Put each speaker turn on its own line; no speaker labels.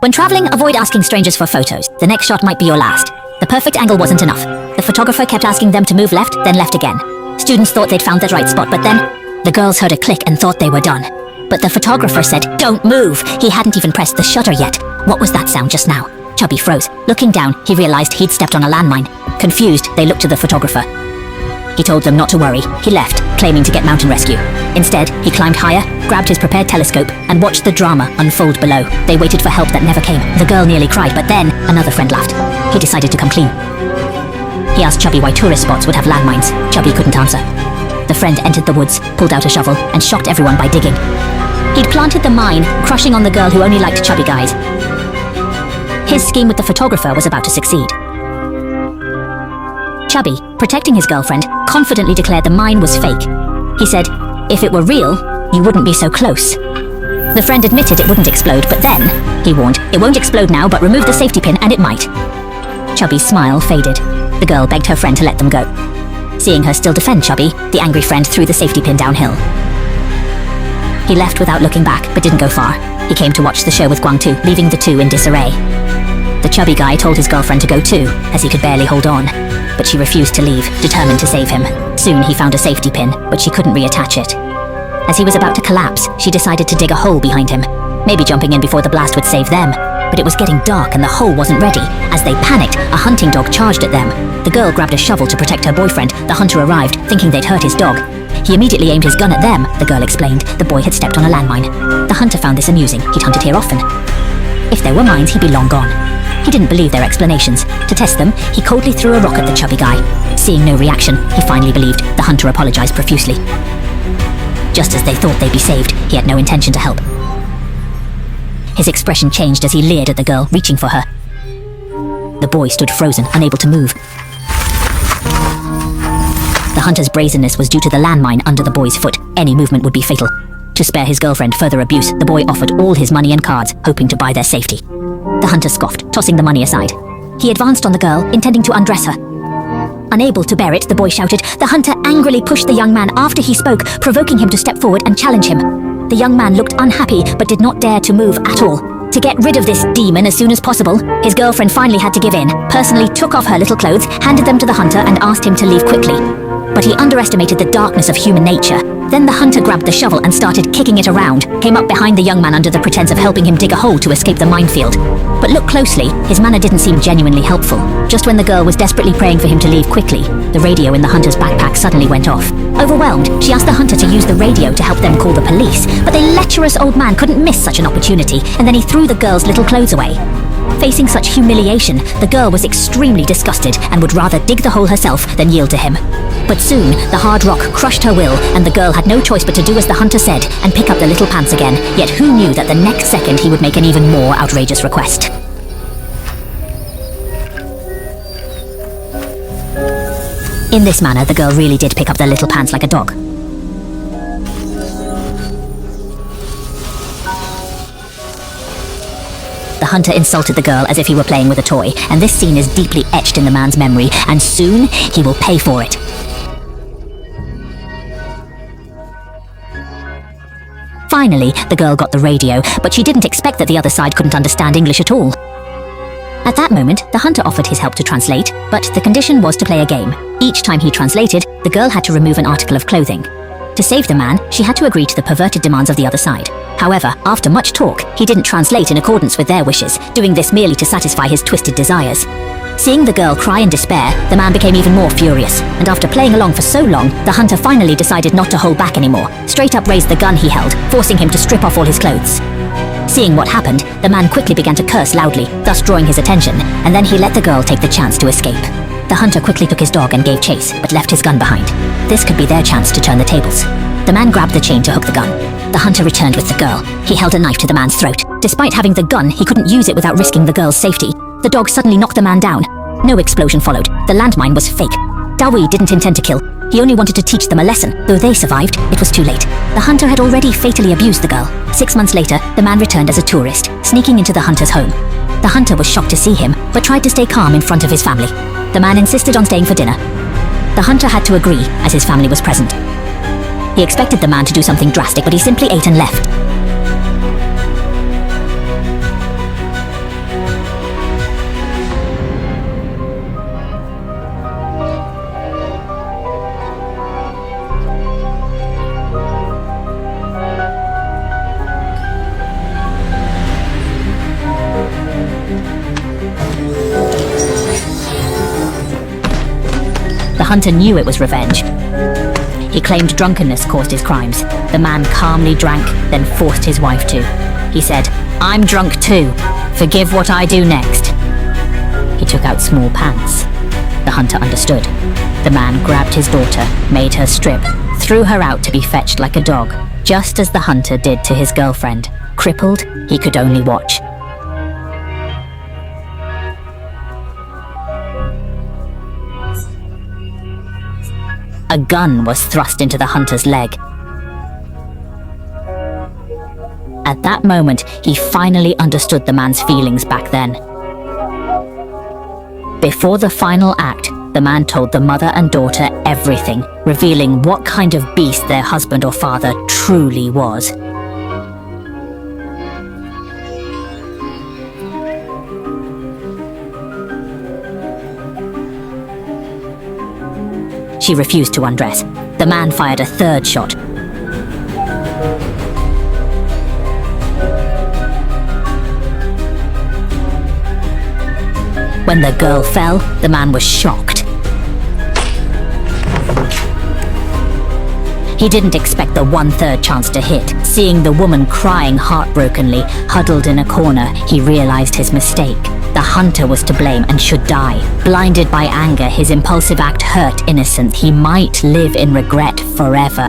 When traveling, avoid asking strangers for photos. The next shot might be your last. The perfect angle wasn't enough. The photographer kept asking them to move left, then left again. Students thought they'd found the right spot, but then the girls heard a click and thought they were done. But the photographer said, "Don't move." He hadn't even pressed the shutter yet. What was that sound just now? Chubby froze. Looking down, he realized he'd stepped on a landmine. Confused, they looked to the photographer. He told them not to worry. He left, claiming to get mountain rescue. Instead, he climbed higher, grabbed his prepared telescope, and watched the drama unfold below. They waited for help that never came. The girl nearly cried, but then another friend laughed. He decided to come clean. He asked Chubby why tourist spots would have landmines. Chubby couldn't answer. The friend entered the woods, pulled out a shovel, and shocked everyone by digging. He'd planted the mine, crushing on the girl who only liked chubby guys. His scheme with the photographer was about to succeed. Chubby, protecting his girlfriend, confidently declared the mine was fake. He said, "If it were real, you wouldn't be so close." The friend admitted it wouldn't explode, but then, he warned, "It won't explode now, but remove the safety pin and it might." Chubby's smile faded. The girl begged her friend to let them go. Seeing her still defend Chubby, the angry friend threw the safety pin downhill. He left without looking back, but didn't go far. He came to watch the show with Guangtu, leaving the two in disarray. The chubby guy told his girlfriend to go too, as he could barely hold on. But she refused to leave, determined to save him. Soon he found a safety pin, but she couldn't reattach it. As he was about to collapse, she decided to dig a hole behind him. Maybe jumping in before the blast would save them. But it was getting dark and the hole wasn't ready. As they panicked, a hunting dog charged at them. The girl grabbed a shovel to protect her boyfriend. The hunter arrived, thinking they'd hurt his dog. He immediately aimed his gun at them, the girl explained. The boy had stepped on a landmine. The hunter found this amusing. He'd hunted here often. If there were mines, he'd be long gone. He didn't believe their explanations. To test them, he coldly threw a rock at the chubby guy. Seeing no reaction, he finally believed. The hunter apologized profusely. Just as they thought they'd be saved, he had no intention to help. His expression changed as he leered at the girl, reaching for her. The boy stood frozen, unable to move. The hunter's brazenness was due to the landmine under the boy's foot. Any movement would be fatal. To spare his girlfriend further abuse, the boy offered all his money and cards, hoping to buy their safety. The hunter scoffed, tossing the money aside. He advanced on the girl, intending to undress her. Unable to bear it, the boy shouted. The hunter angrily pushed the young man after he spoke, provoking him to step forward and challenge him. The young man looked unhappy, but did not dare to move at all. To get rid of this demon as soon as possible, his girlfriend finally had to give in, personally took off her little clothes, handed them to the hunter, and asked him to leave quickly. But he underestimated the darkness of human nature. Then the hunter grabbed the shovel and started kicking it around, came up behind the young man under the pretense of helping him dig a hole to escape the minefield. But look closely, his manner didn't seem genuinely helpful. Just when the girl was desperately praying for him to leave quickly, the radio in the hunter's backpack suddenly went off. Overwhelmed, she asked the hunter to use the radio to help them call the police, but the lecherous old man couldn't miss such an opportunity, and then he threw the girl's little clothes away. Facing such humiliation, the girl was extremely disgusted and would rather dig the hole herself than yield to him. But soon, the hard rock crushed her will, and the girl had no choice but to do as the hunter said and pick up the little pants again. Yet who knew that the next second he would make an even more outrageous request? In this manner, the girl really did pick up the little pants like a dog. The hunter insulted the girl as if he were playing with a toy, and this scene is deeply etched in the man's memory, and soon he will pay for it. Finally, the girl got the radio, but she didn't expect that the other side couldn't understand English at all. At that moment, the hunter offered his help to translate, but the condition was to play a game. Each time he translated, the girl had to remove an article of clothing. To save the man, she had to agree to the perverted demands of the other side. However, after much talk, he didn't translate in accordance with their wishes, doing this merely to satisfy his twisted desires. Seeing the girl cry in despair, the man became even more furious, and after playing along for so long, the hunter finally decided not to hold back anymore, straight up raised the gun he held, forcing him to strip off all his clothes. Seeing what happened, the man quickly began to curse loudly, thus drawing his attention, and then he let the girl take the chance to escape. The hunter quickly took his dog and gave chase, but left his gun behind. This could be their chance to turn the tables. The man grabbed the chain to hook the gun. The hunter returned with the girl. He held a knife to the man's throat. Despite having the gun, he couldn't use it without risking the girl's safety. The dog suddenly knocked the man down. No explosion followed. The landmine was fake. Dawi didn't intend to kill. He only wanted to teach them a lesson. Though they survived, it was too late. The hunter had already fatally abused the girl. 6 months later, the man returned as a tourist, sneaking into the hunter's home. The hunter was shocked to see him, but tried to stay calm in front of his family. The man insisted on staying for dinner. The hunter had to agree, as his family was present. He expected the man to do something drastic, but he simply ate and left. hunter knew it was revenge. He claimed drunkenness caused his crimes. The man calmly drank, then forced his wife to. He said, "I'm drunk too. Forgive what I do next." He took out small pants. The hunter understood. The man grabbed his daughter, made her strip, threw her out to be fetched like a dog, just as the hunter did to his girlfriend. Crippled, he could only watch. A gun was thrust into the hunter's leg. At that moment, he finally understood the man's feelings back then. Before the final act, the man told the mother and daughter everything, revealing what kind of beast their husband or father truly was. She refused to undress. The man fired a third shot. When the girl fell, the man was shocked. He didn't expect the 1/3 chance to hit. Seeing the woman crying heartbrokenly, huddled in a corner, he realized his mistake. The hunter was to blame and should die. Blinded by anger, his impulsive act hurt innocent. He might live in regret forever.